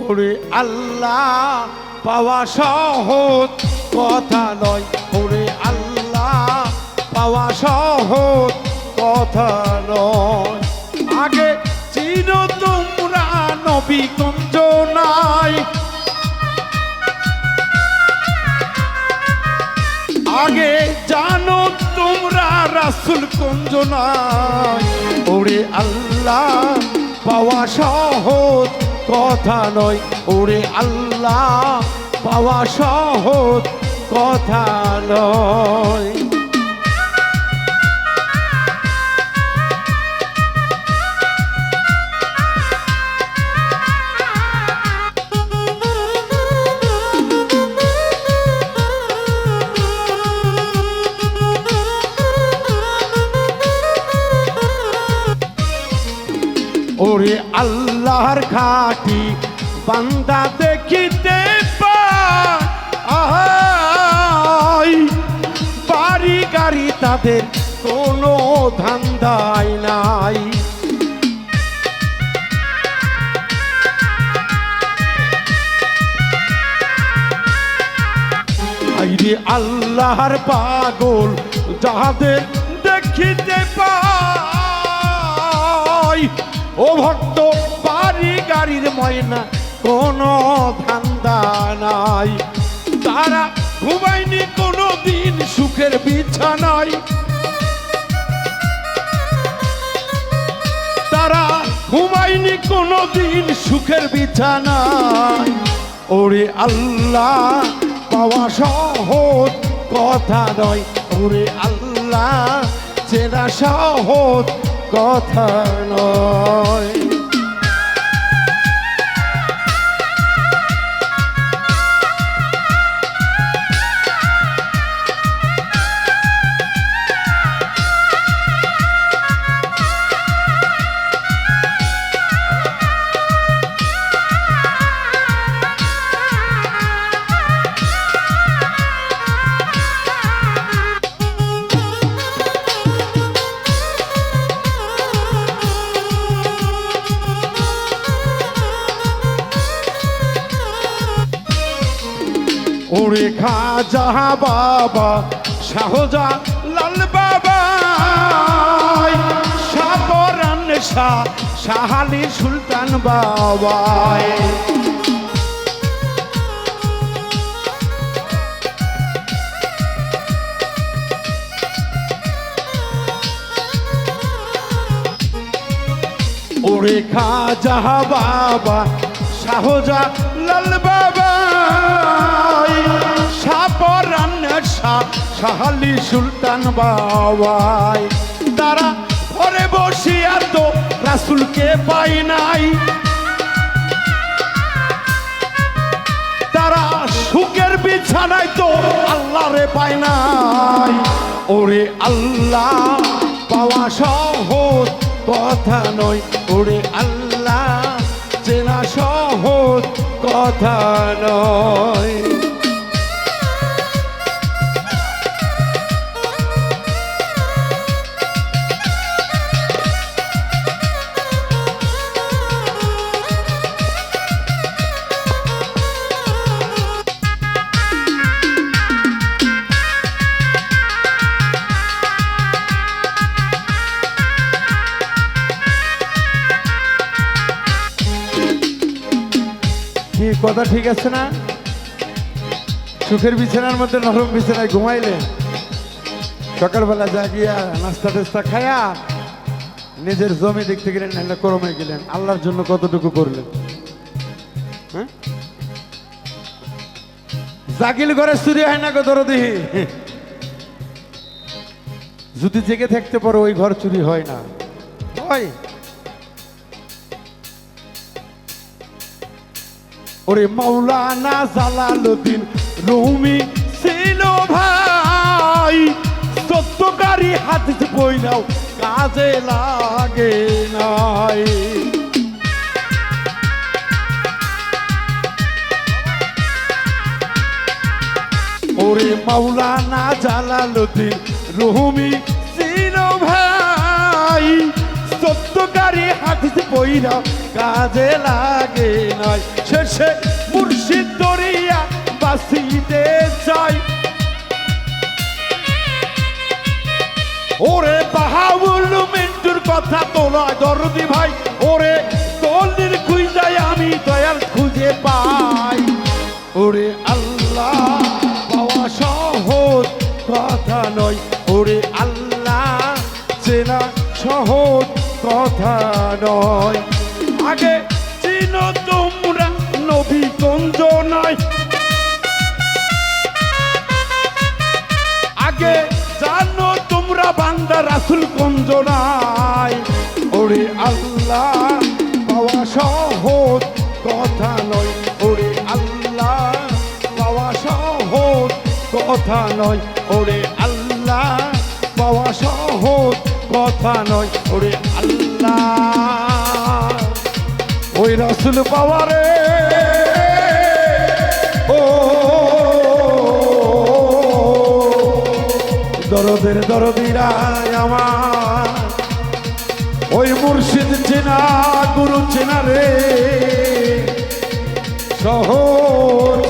ওরে আল্লাহ পাওয়া সহজ কথা নয়, ওরে আল্লাহ পাওয়া সহজ কথা নয়। আগে চিনো তোমরা নবী কুঞ্জ নাই, আগে জানো তোমরা রাসূল কুঞ্জ নাই। ওরে আল্লাহ পাওয়া সহজ কথা নয়, ওরে আল্লাহ পাওয়া সহজ কথা নয়। ওরে আল্লাহর খাঁটি বান্দা দেখিতে পাই, বাড়ি গাড়ি তাদের কোনো ধান্দাই নাই। আইরে আল্লাহর পাগল যাদের দেখিতে পাই, ও ভক্ত বাড়ি গাড়ির ময়না কোনো ধান্দা নাই। তারা ঘুমায়নি কোনো দিন সুখের বিছানায়, তারা ঘুমায়নি কোনো দিন সুখের বিছানায়। ওরে আল্লাহ পাওয়া সহজ কথা নয়, ওরে আল্লাহ চেনা সহজ কথা নয়। ওরে খাজা বাবা শাহজালাল বাবা, শাহপরান শাহ শাহালি সুলতান বাবা। ওরে খাজা বাবা শাহজালাল বাবা, শাহপরান শাহ শাহালি সুলতান বাবাই। তারা ঘরে বসিয়া তো রাসূলকে পাই নাই, তারা সুখের বিছানায় তো আল্লাহরে পায় নাই। ওরে আল্লাহ পাওয়া সহজ কথা নয়, ওরে আল্লাহ চেনা সহজ কথা নয়। কথা ঠিক আছে না? সুখের বিছানার মধ্যে নরম বিছানায় ঘুমাইলে, সকালবেলা জাগিয়া নাস্তা টাস্তা খায়া নিজের জমি দেখতে গেলেন, নাহলে করমে গেলেন, আল্লাহর জন্য কতটুকু করলেন? হ্যাঁ, জাগিল ঘরে চুরি হয় না গো দরদি। যদি জেগে থাকতে পারো ওই ঘর চুরি হয় না, হয়। ওরে মাওলানা জালালউদ্দিন রুমি ছিল ভাই, সত্যকারী হাদিস বই নাও কাজে লাগে নাই। ওরে মাওলানা জালালউদ্দিন রুমি ছিল ভাই, সত্যকারী হাদিস বই নাও কাজে লাগে নাই। শেষে মুর্শিদ দরিয়া বাসিতে চাই। ওরে বাহাউল মিন্টুর কথা তোলা দরদি ভাই, ওরে তোলির খুঁজাই আমি দয়াল খুঁজে পাই। ওরে আল্লাহ পাওয়া সহজ কথা নয়, ওরে আল্লাহ চেনা সহজ কথা নয়। আগে চিনো তোমরা নবী গঞ্জ নয়, আগে জানো তোমরা বান্দা রাসূল গঞ্জ নাই। ওরে আল্লাহ পাওয়া সহজ কথা নয়, ওরে আল্লাহ পাওয়া সহজ কথা নয়, ওরে আল্লাহ পাওয়া সহজ কথা নয়। ওরে আল্লাহ ওই রাসূল পাওয়ারে ও দরদের দরদিরা আমার, ওই মুর্শিদ চেনা গুরু চেনা রে সহজ